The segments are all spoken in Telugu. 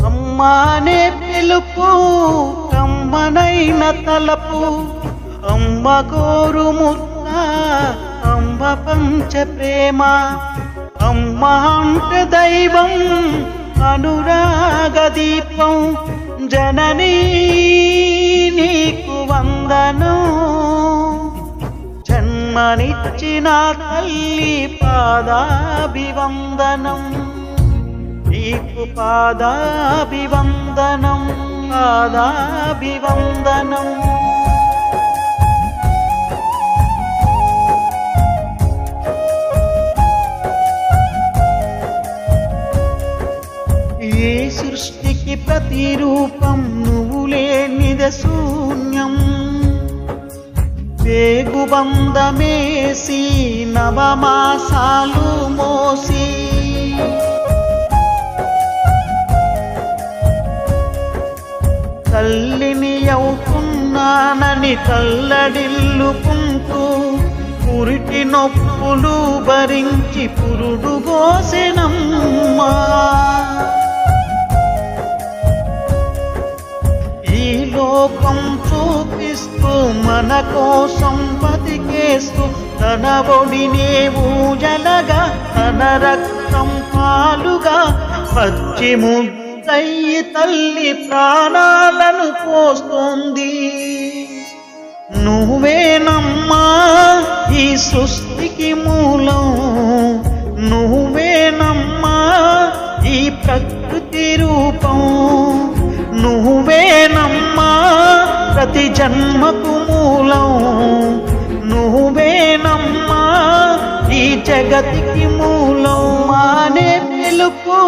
అమ్మానే పిలుపు కమ్మనైన తలపు, అమ్మ గోరు ముద్ద, అమ్మ పంచ ప్రేమ, అమ్మ అంటే దైవం అనురాగ దీపం. జననీ నీకు వందనం, జన్మనిచ్చిన తల్లి పాదాభివందనం. నీకు పాదాభివందనం, పాదాభివందనం. ఏ సృష్టికి ప్రతిరూపం నువ్వు లేనిద శూన్యం. వేగుబంధమేసి నవమాసాలు మోసి, తల్లిని అవుతున్నానని తల్లడిల్లుకుంటూ, పురిటి నొప్పులు భరించి పురుడు పోసెనమ్మా. ఈ లోకం చూపిస్తూ మన కోసం బతికేస్తూ, తన ఒడినే ఊయలగా తన రక్తం పాలుగా పచ్చి ముద్దయ్యి తల్లి ప్రాణాలను పోస్తోంది. నువ్వేనమ్మా ఈ సృష్టికి మూలం, నువ్వేనమ్మా ఈ ప్రకృతి రూపం, నువ్వేనమ్మా ప్రతి జన్మకు మూలం, నువ్వేనమ్మా ఈ జగతికి మూలం. మానే పిలుపు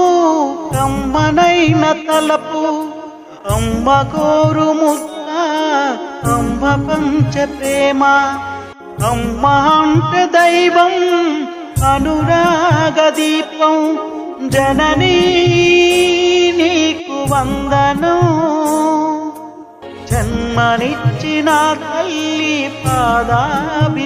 కమ్మనైన తలపు, అమ్మ గోరు ముద్ద, అమ్మ పంచ ప్రేమ, అమ్మ అంటే దైవం అనురాగ దీపం. జననీ నీకు వందనం, జన్మనిచ్చిన తల్లి పాదాభివందనం.